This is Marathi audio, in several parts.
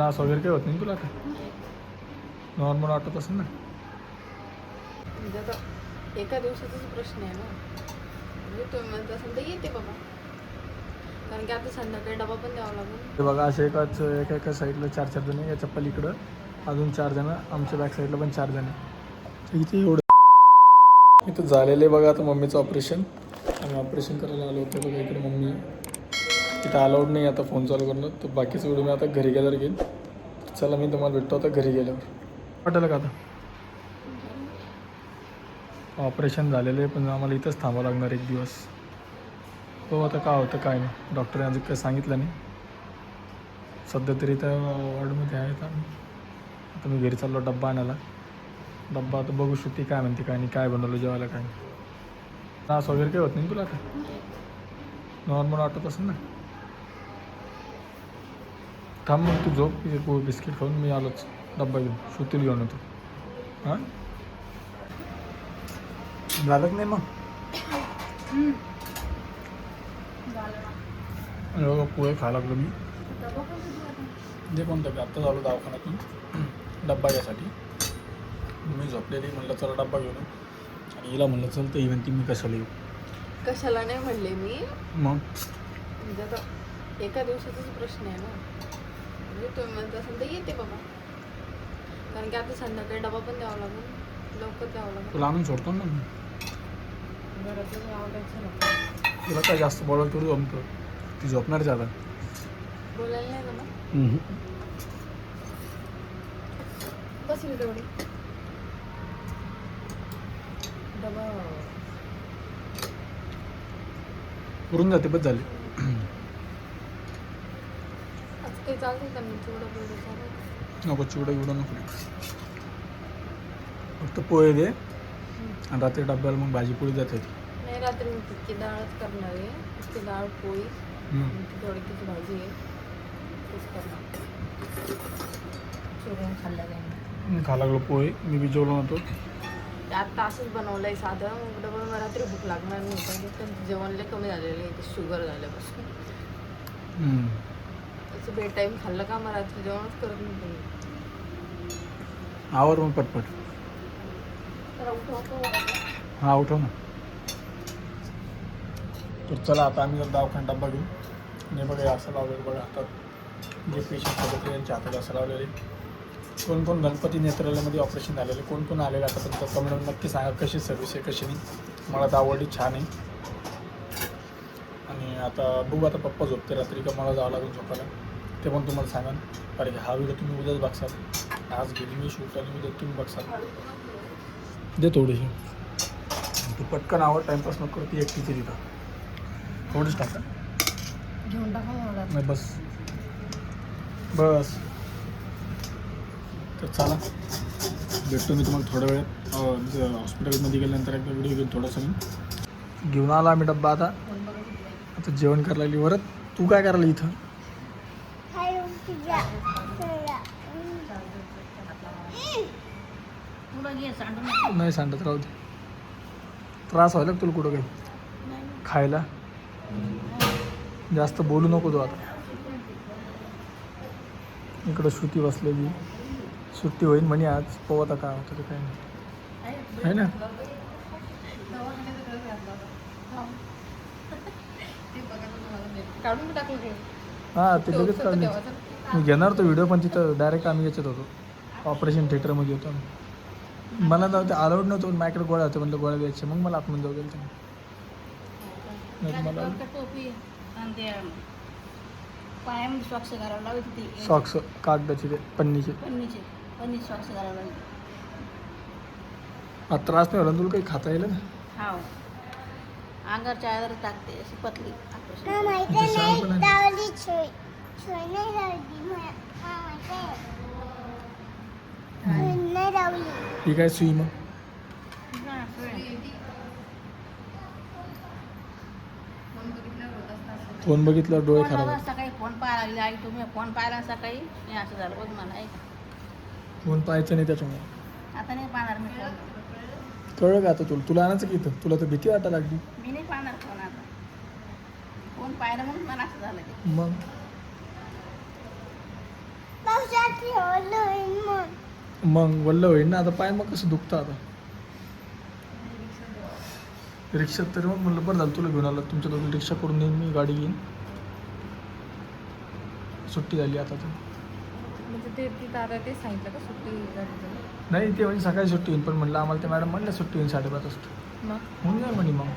त्रास वगैरे काही होत नाही तुला? काय नॉर्मल वाटत असेल ना? म्हणजे आता एका दिवसाचाच प्रश्न आहे ना. म्हणजे तुम्ही म्हणत असेल तर येते बाबा, कारण की आता संध्याकाळी डबा पण द्यावा लागेल. ते बघा असे एका साईडला 4 जण याच्या पलीकडं अजून 4 जण, आमच्या बॅक साईडला पण 4 जण. इथे एवढं इथं झालेलं आहे बघा. आता मम्मीचं ऑपरेशन, आम्ही ऑपरेशन करायला आलो होतो बघा. इकडे मम्मी इथं अलाउड नाही आता फोन चालू करणं, तर बाकीचं व्हिडिओ मी आता घरी गेल्यावर घेईन. चला मी तुम्हाला भेटतो आता घरी गेल्यावर. वाटेल का आता ऑपरेशन झालेलं आहे, पण आम्हाला इथंच थांबावं लागणार एक दिवस. हो आता काय होतं काय नाही, डॉक्टरने अजून काही सांगितलं नाही. सध्या तरी त्या वॉर्डमध्ये आहेत आम्ही. आता मी घरी चाललो डब्बा आणायला. डब्बा आता बघू शकते काय म्हणते काय नाही, काय बनवलं जेवायला काय नाही. त्रास वगैरे काही होत नाही तुला? काय नॉर्मल वाटत असेल ना? थांब मग तू झोप, बिस्किट खाऊन मी आलोच डब्बा घेऊन, सुतील घेऊन येतो. हां झालं की नाही मग? बघा पोहे खायला लागलो मी. जे कोणतं की आत्ता झालो दवाखान्यातून डब्बा घ्यायसाठी. मी झोपलेली, म्हणलं चला डब्बा घेऊन. आणि हिला म्हणलं चल, तर ही म्हणते मी कशाला येऊ. कशाला नाही म्हणले मी. मग म्हणजे आता एका दिवसाचाच प्रश्न आहे ना. म्हणजे तुम्ही म्हणत असेल तर येते बाबा, कारण की आता संध्याकाळी डबा पण द्यावा लागेल, लवकर द्यावं लागेल. तुला आणून सोडतो ना मग. घरातलं आवडायचं नको. तुला काय जास्त बोलायला थोडी जमतं, ती झोपणार ज्यादा. बोलायला नाही ना मग. बसली तेवढी डबा करून जाते बस झाले. आज काही चालतं का मी चिवडा बिवडा चालू. नको चिवडा बिवडा नको. फक्त पोहे दे, आणि रात्री डब्याला मग भाजी पोळी जाते. नाही, रात्री मी तितकी डाळच करणार आहे. तितकी डाळ पोळी, दोडक्याची भाजी आहे, तेच करणार. चिवड्याने खाल्ल्या जाईल. खा लागलो पोहे, मी बी जेवलो नव्हतो. ते आत्ता असंच बनवलं आहे साधं, मग डबल मला रात्री भूक लागणार नाही. पण जेवण लय कमी झालेलं आहे, ते शुगर झाल्यापासून. असं बेड टाईम खाल्लं का मग रात्री जेवणच करत नाही. आवर मग पटपट. हां उठव ना. तर चला आता आम्ही दवाखान्यात डब्बा घेऊन. आणि बघा असं लावलेलं बघा हातात, जे पेशंट होते त्यांच्या हातात असं लावलेले. कोण कोण गणपती नेत्रालयामध्ये ऑपरेशन झालेले, कोण कोण आलेलं आता पण कमेंट नक्की सांगा कशी सर्विस आहे कशी नाही. मला तर आवडली, छान आहे. आणि आता बघू आता पप्पा झोपते रात्री का मला जावं लागून झोपायला, ते पण तुम्हाला सांगा. कारण की हा व्हिडिओ तुम्ही उद्याच बघसाल. आज गेली मी शूट आणि उद्या तुम्ही बघसाल. दे थोडीशी, तू पटकन आवड, टाईमपास नको करते एकटीची तिथं. थोडीच टाका, घेऊन टाका मला. नाही बस बस. तर चला भेटतो मी तुम्हाला थोड्या वेळात. हॉस्पिटलमध्ये गेल्यानंतर एकदा व्हिडिओ घेऊन थोडंसं मी घेऊन आला आम्ही डब्बा. आता जेवण करायला लागली. वरत तू काय करायला इथं? नाही सांडत, राहू दे. त्रास व्हायला तुला कुठं काही खायला? जास्त बोलू नको तू आता. इकडं श्रुती बसलेली, सुट्टी होईल म्हणे आज. पाहू आता काय होतं ते काय नाही, आहे ना. काढून टाकलं. हां ते लगेच काढून मी घेणार तो व्हिडिओ, पण तिथं डायरेक्ट आम्ही याच्यात होतो, ऑपरेशन थिएटरमध्ये होतो आम्ही. मला जाऊ ते अलाउड नव्हतं, माझ्याकडे गोळ्या होते, म्हणलं गोळ्या द्यायचे, मग मला आतमध्ये जाऊ गेलं मला. पायामध्ये सॉक्स घालावं लागत होती. सॉक्स कागदाचे ते पन्नीचे सॉक्स घालावं लागत. आता त्रास नाही होला तुला? काही खाता येईल ना? हा, अंगावर चादर टाकते अशी पतली. ही काय सुई मग? फोन बघितल्यावर डोळे खराब. सकाळी फोन पाहायला लागली आई, तुम्ही फोन पाहिला सकाळी, मी असं झालं बघ मला. ऐका, फोन पाहायचं नाही त्याच्यामुळे. आता नाही पाहणार मी फोन. कळलं का आता तुला आणायचं की इथं? तुला तर भीती वाटायला लागली. मी नाही पाहणार फोन आता. फोन पाहिला म्हणून मला असं झालं. मग मग वल्ल होईल ना आता, पाय मग कसं दुखतं आता. रिक्षात तरी मग म्हणलं बरं झालं तुला घेऊन आलं, तुमच्या दोघी रिक्षा करून येईन मी, गाडी घेईन. सुट्टी झाली आता तर. म्हणजे ते तिथं आता ते सांगितलं का सुट्टी गाडीचं? नाही ते म्हणजे सकाळी सुट्टी होईल, पण म्हणलं आम्हाला ते मॅडम म्हणलं सुट्टी होईल 5:30 वाजता. मग होऊन जाईल म्हणे मग.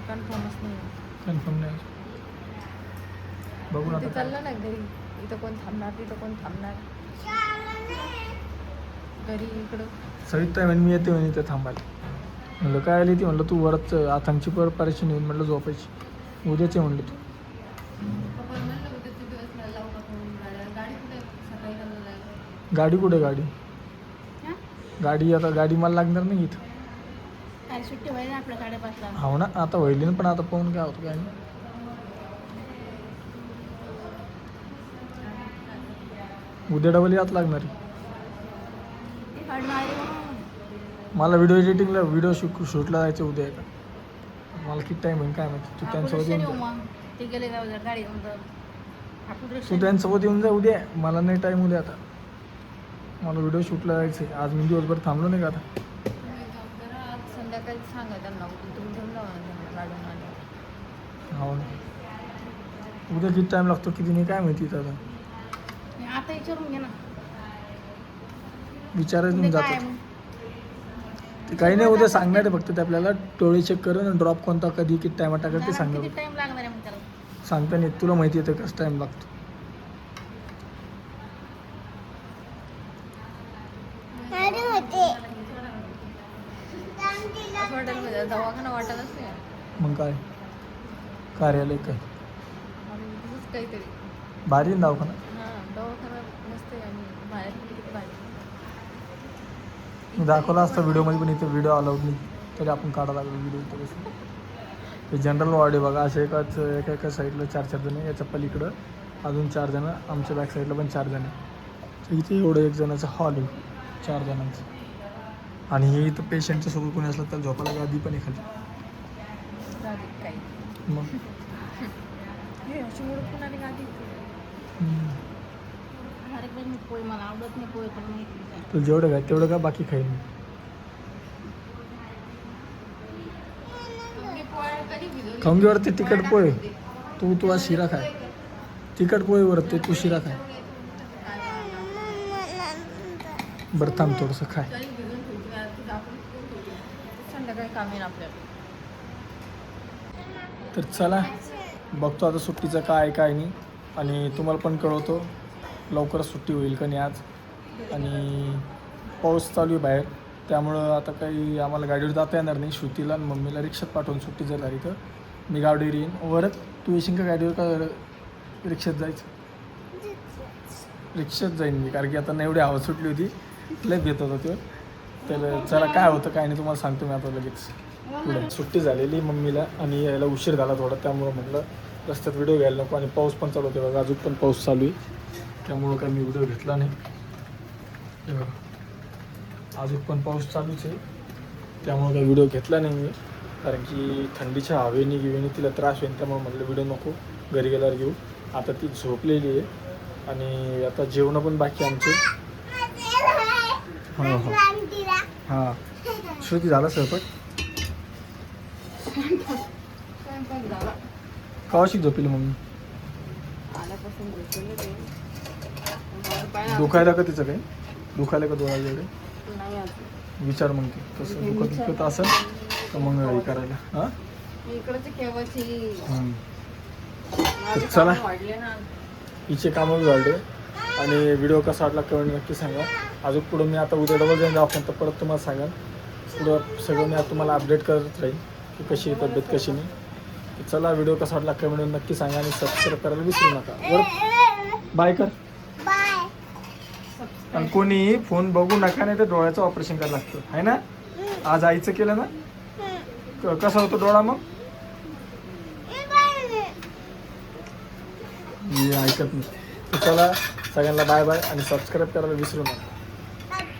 कन्फर्मच नाही. कन्फर्म नाही बघू ना ते आता. चाललं ना घरी, इथं कोण थांबणार तिथं कोण थांबणार. घरी इकडं सविता म्हणे मी येते म्हणे इथे थांबायला. म्हणलं काय आली ती, म्हणलं तू वरच आथांगची परेशानी होईल, म्हणलं झोपायची उद्याच आहे म्हणलं तू. पप्पा म्हणलं होतं ते दिवस मला लावू नका म्हणून गाडी कुठे सकाळी करायला लागलं. गाडी कुठे गाडी गाडी आता गाडी मला लागणार नाही इथं. काय सुट्टी व्हायला आपल्या 5:30ला. हो ना आता होईल ना, पण आता पाहून काय होतं काय नाही. उद्या डबल यात लागणार आहे. मला व्हिडिओ एडिटिंगला व्हिडिओ शूटला जायचं उद्या आहे का. मला किती टाईम होईल काय माहिती. तू त्यांच्यासोबत येऊन जा. तू त्यांच्यासोबत येऊन जा उद्या. मला नाही टाईम उद्या आता, मला व्हिडिओ शूटला जायचं आहे. आज मी दिवसभर थांबलो नाही का आता. संध्याकाळी सांगा त्यांना तुम्ही घेऊन जावा ना गाडून आले. हो ना, उद्या किती टाईम लागतो किती नाही काय माहिती आता. आता विचारून घे ना. विचारायचं जातात ते काही नाही. उद्या सांगणार आहे फक्त ते आपल्याला टोळी चेक करून आणि ड्रॉप कोणता कधी किती टायमात टाकेल ते सांगणार. टाइम लागणार आहे मग त्याला सांगता नाही, तुला माहिती आहे कसं टाईम लागतो. दवाखाना वाटायलाच नाही. मग काय कार्यालय काय काहीतरी भारी आहे दवाखाना. दवाखाना मस्त आहे आणि बाहेर किती भारी. मी दाखवला असता व्हिडिओमध्ये, पण इथे व्हिडिओ अलाउड नाही तरी आपण काढायला लागलो व्हिडिओ इथे बसून. हे जनरल वॉर्ड आहे बघा. असे एका साईडला 4 जण आहे, याच्या पलीकडं अजून 4 जण, आमच्या बॅक साईडला पण 4 जण आहे. तर इथे एवढं 1 जणाचं हॉल आहे 4 जणांचं. आणि हे इथं पेशंटच्या सोबत कोणी असलं तर झोपायला गादी पण आहे खाली. मग पोळी मला आवडत नाही. पोळी पण नाही. तुला जेवढं काय तेवढं का बाकी खाईल मी. खाऊन घे वरती तिखट पोहे. तू आज शिरा खाय. तिखट पोहे वरती तू शिरा खाय. बरं थांब थोडंसं खाय. संध्याकाळी काम येईल आपल्याला. तर चला बघतो आता सुट्टीचं काय नाही, आणि तुम्हाला पण कळवतो लवकरच सुट्टी होईल का नाही आज. आणि पाऊस चालू आहे बाहेर, त्यामुळं आता काही आम्हाला गाडीवर जाता येणार नाही. श्रुतीला आणि मम्मीला रिक्षात पाठवून सुट्टी जर झाली तर मी गाडीवर येईन. वरच तू येशील का गाडीवर का रिक्षात जायचं? रिक्षात जाईन मी, कारण की आता नाही एवढी हवा सुटली होती, लय भेट होता तो. तर चला काय होतं काय नाही तुम्हाला सांगतो मी आता लगेच. पुढे सुट्टी झालेली मम्मीला आणि यायला उशीर झाला थोडा, त्यामुळं म्हटलं रस्त्यात व्हिडिओ घ्यायला नको. आणि पाऊस पण चालू होते बघा, अजून पण पाऊस चालू आहे, त्यामुळं काही मी व्हिडिओ घेतला नाही. अजून पण पाऊस चालूच आहे, त्यामुळं काही व्हिडिओ घेतला नाही मी, कारण की थंडीच्या हवेने तिला त्रास होईल. त्यामुळे म्हटलं व्हिडिओ नको, घरी गेल्यावर घेऊ. आता ती झोपलेली आहे आणि आता जेवणं पण बाकी आमचे. हो हो हां श्रुती झाला स्वयंपाक. कवाशी झोपली मम्मी? दुखायला का तिचं काही? दुखायला का डोळा एवढे? विचार मग ते कसं दुखत असेल तर मग हे करायला. हां तर चला हिचे कामं वाढले. आणि व्हिडिओ कसा वाटला कमेंट नक्की सांगा. अजून पुढं मी आता उद्या डबल जाईन दवाखान्यात, तर परत तुम्हाला सांगा. पुढं सगळं मी आता तुम्हाला अपडेट करत राहील की कशी आहे तब्येत कशी नाही. तर चला व्हिडिओ कसा वाटला कमेंट नक्की सांगा आणि सबस्क्राईब करायला विसरू नका. बरं बाय कर. आणि कोणी फोन बघू नका, नाही तर डोळ्याचं ऑपरेशन करायला लागतं आहे ना. आज आईचं केलं ना, कसा होतो डोळा मग? ऐकत नाही. तर चला सगळ्यांना बाय बाय आणि सबस्क्राईब करायला विसरू नका.